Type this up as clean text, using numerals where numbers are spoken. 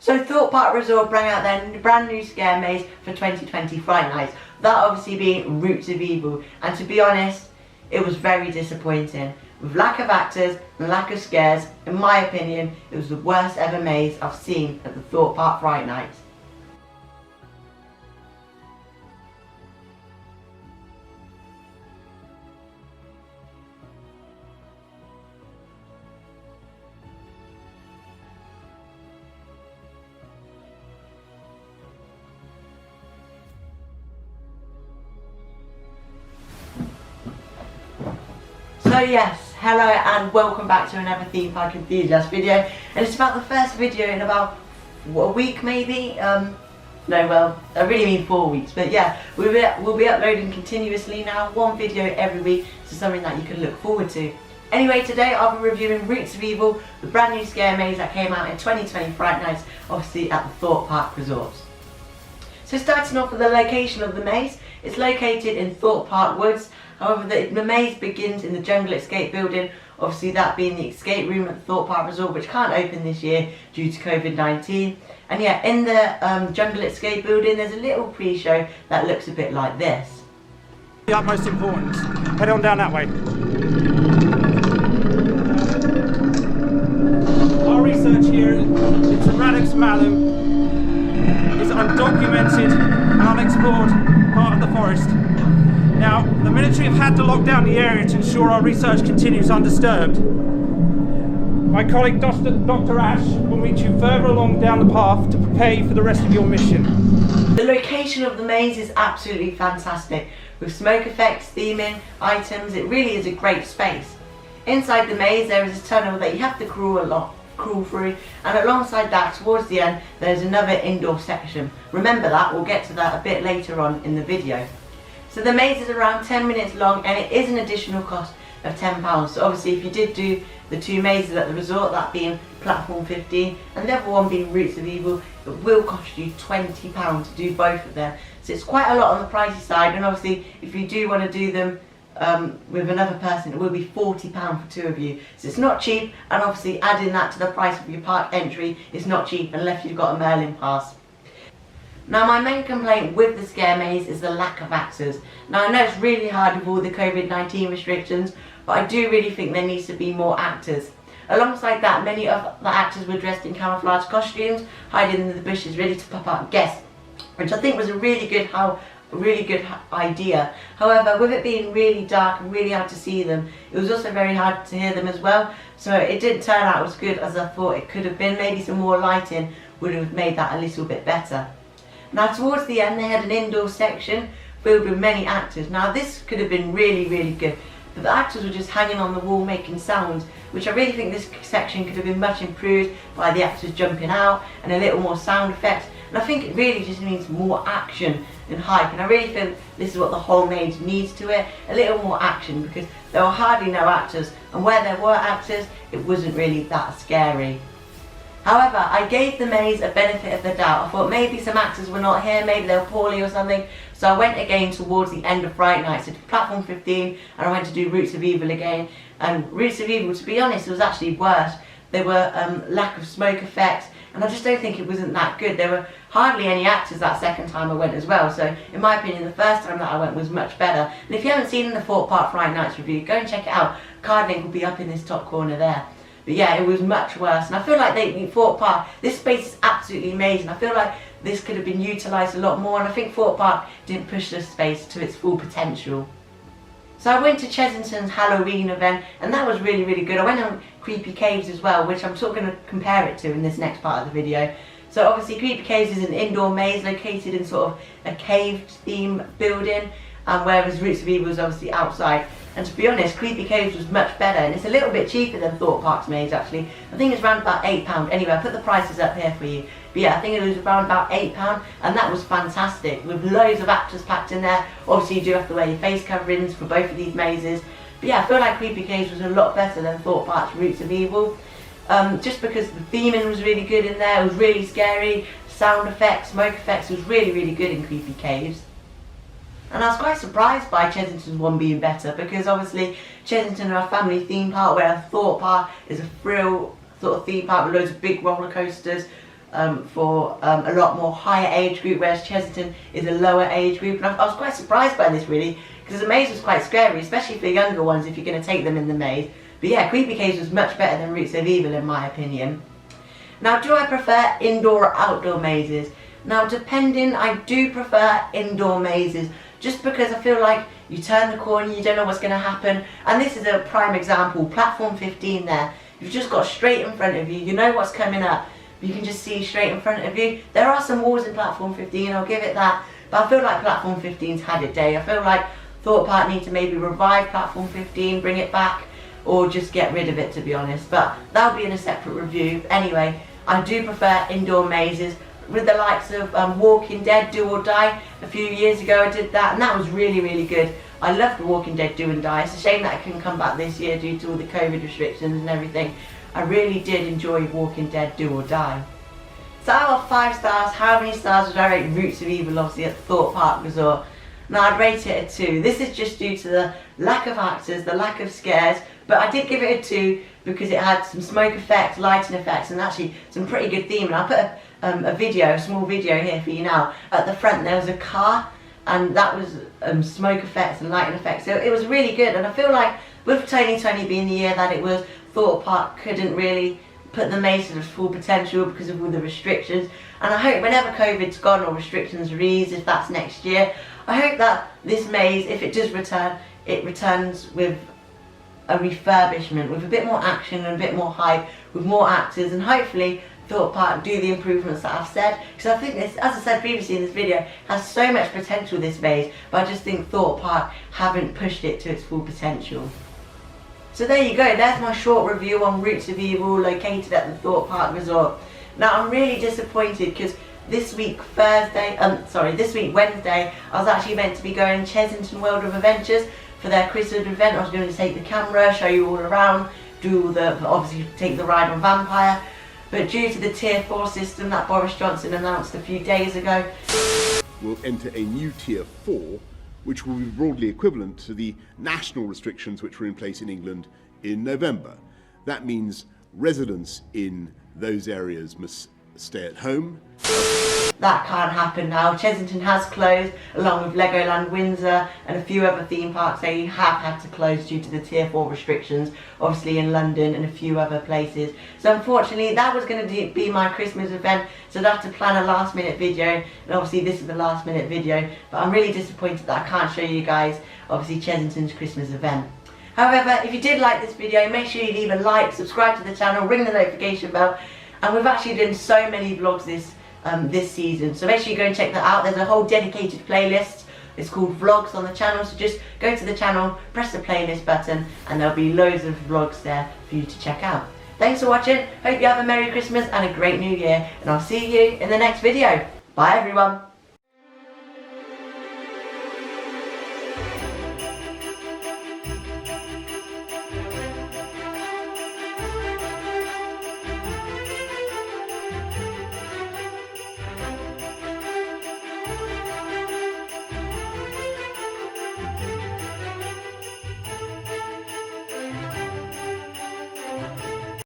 So Thorpe Park Resort bring out their brand new scare maze for 2020 Fright Nights. That obviously being Roots of Evil, and to be honest, it was very disappointing. With lack of actors and lack of scares, in my opinion, it was the worst ever maze I've seen at the Thorpe Park Fright Nights. So yes, hello and welcome back to another Theme Park Enthusiast video, and it's about the first video in about a week maybe. No, well, I really mean 4 weeks, but yeah, we'll be uploading continuously now, one video every week, so something that you can look forward to. Anyway, today I'll be reviewing Roots of Evil, the brand new scare maze that came out in 2020 Fright Nights, obviously at the Thorpe Park Resort. So starting off with the location of the maze, it's located in Thorpe Park Woods. However, the maze begins in the Jungle Escape building, obviously that being the escape room at the Thorpe Park Resort, which can't open this year due to COVID-19. And yeah, in the Jungle Escape building there's a little pre-show that looks a bit like this. The utmost importance. Head on down that way. Our research here into Radix Malum is undocumented and unexplored part of the forest. Now, the military have had to lock down the area to ensure our research continues undisturbed. My colleague Dr. Ash will meet you further along down the path to prepare you for the rest of your mission. The location of the maze is absolutely fantastic. With smoke effects, theming, items, it really is a great space. Inside the maze there is a tunnel that you have to crawl through, and alongside that, towards the end, there's another indoor section. Remember that, we'll get to that a bit later on in the video. So the maze is around 10 minutes long, and it is an additional cost of £10. So obviously if you did do the two mazes at the resort, that being platform 15 and the other one being Roots of Evil, it will cost you £20 to do both of them. So it's quite a lot on the pricey side, and obviously if you do want to do them with another person, it will be £40 for two of you. So it's not cheap, and obviously adding that to the price of your park entry is not cheap unless you've got a Merlin pass. Now, my main complaint with the scare maze is the lack of actors. Now, I know it's really hard with all the COVID-19 restrictions, but I do really think there needs to be more actors. Alongside that, many of the actors were dressed in camouflage costumes, hiding in the bushes, ready to pop out guests, which I think was a really good idea. However, with it being really dark and really hard to see them, it was also very hard to hear them as well. So it didn't turn out as good as I thought it could have been. Maybe some more lighting would have made that a little bit better. Now, towards the end they had an indoor section filled with many actors. Now this could have been really good, but the actors were just hanging on the wall making sounds, which I really think this section could have been much improved by the actors jumping out and a little more sound effects. And I think it really just needs more action and hype, and I really think this is what the whole maze needs to it, a little more action, because there were hardly no actors, and where there were actors it wasn't really that scary. However, I gave the maze a benefit of the doubt. I thought maybe some actors were not here, maybe they were poorly or something. So I went again towards the end of Fright Nights, to platform 15, and I went to do Roots of Evil again. And Roots of Evil, to be honest, it was actually worse. There were lack of smoke effects, and I just don't think it wasn't that good. There were hardly any actors that second time I went as well. So in my opinion, the first time that I went was much better. And if you haven't seen the Thorpe Park Fright Nights review, go and check it out. Card link will be up in this top corner there. But yeah, it was much worse, and I feel like Thorpe Park, this space is absolutely amazing. I feel like this could have been utilised a lot more, and I think Thorpe Park didn't push this space to its full potential. So I went to Chesington's Halloween event, and that was really good. I went on Creepy Caves as well, which I'm sort of going to compare it to in this next part of the video. So obviously Creepy Caves is an indoor maze located in sort of a caved theme building, whereas Roots of Evil is obviously outside. And to be honest, Creepy Caves was much better, and it's a little bit cheaper than Thorpe Park's maze actually. I think it's around about £8. Anyway, I put the prices up here for you. But yeah, I think it was around about £8, and that was fantastic, with loads of actors packed in there. Obviously you do have to wear your face coverings for both of these mazes. But yeah, I feel like Creepy Caves was a lot better than Thorpe Park's Roots of Evil. Just because the theming was really good in there, it was really scary. Sound effects, smoke effects was really good in Creepy Caves. And I was quite surprised by Chesington's one being better, because obviously Chesington are a family theme park, where Thorpe Park is a thrill sort of theme park with loads of big roller coasters. for a lot more higher age group, whereas Chesington is a lower age group. And I was quite surprised by this really, because the maze was quite scary, especially for younger ones if you're going to take them in the maze. But yeah, Creepy Caves was much better than Roots of Evil in my opinion. Now, do I prefer indoor or outdoor mazes? Now, depending, I do prefer indoor mazes, just because I feel like you turn the corner, you don't know what's going to happen. And this is a prime example, platform 15 there. You've just got straight in front of you, you know what's coming up. You can just see straight in front of you. There are some walls in platform 15, I'll give it that. But I feel like platform 15's had its day. I feel like Thorpe Park need to maybe revive platform 15, bring it back, or just get rid of it, to be honest. But that'll be in a separate review. Anyway, I do prefer indoor mazes. With the likes of Walking Dead Do or Die, a few years ago I did that, and that was really, really good. I loved the Walking Dead Do and Die. It's a shame that it couldn't come back this year due to all the COVID restrictions and everything. I really did enjoy Walking Dead Do or Die. So out of 5 stars, how many stars would I rate Roots of Evil, obviously at Thorpe Park Resort? Now, I'd rate it a 2. This is just due to the lack of actors, the lack of scares, but I did give it a 2 because it had some smoke effects, lighting effects, and actually some pretty good theme. And I'll put a small video here for you now. At the front there was a car, and that was smoke effects and lighting effects. So it was really good, and I feel like with 2020 being the year that it was, Thorpe Park couldn't really put the maze to its full potential because of all the restrictions. And I hope whenever COVID's gone or restrictions are eased, if that's next year, I hope that this maze, if it does return, it returns with a refurbishment, with a bit more action and a bit more hype, with more actors, and hopefully Thorpe Park do the improvements that I've said, because I think this, as I said previously in this video, has so much potential, this maze, but I just think Thorpe Park haven't pushed it to its full potential. So there you go, there's my short review on Roots of Evil located at the Thorpe Park Resort. Now, I'm really disappointed because this week Wednesday, I was actually meant to be going to Chesington World of Adventures for their Christmas event. I was going to take the camera, show you all around, obviously take the ride on Vampire. But due to the Tier 4 system that Boris Johnson announced a few days ago, we'll enter a new Tier 4, which will be broadly equivalent to the national restrictions which were in place in England in November. That means residents in those areas must stay at home. That can't happen now. Chesington has closed, along with Legoland Windsor and a few other theme parks. They have had to close due to the Tier 4 restrictions, obviously in London and a few other places. So unfortunately that was going to be my Christmas event, so I'd have to plan a last minute video, and obviously this is the last minute video, but I'm really disappointed that I can't show you guys obviously Chesington's Christmas event. However, if you did like this video, make sure you leave a like, subscribe to the channel, ring the notification bell, and we've actually done so many vlogs this season, so make sure you go and check that out. There's a whole dedicated playlist. It's called Vlogs on the channel, so just go to the channel, press the playlist button, and there'll be loads of vlogs there for you to check out. Thanks for watching, hope you have a Merry Christmas and a great New Year, and I'll see you in the next video. Bye everyone.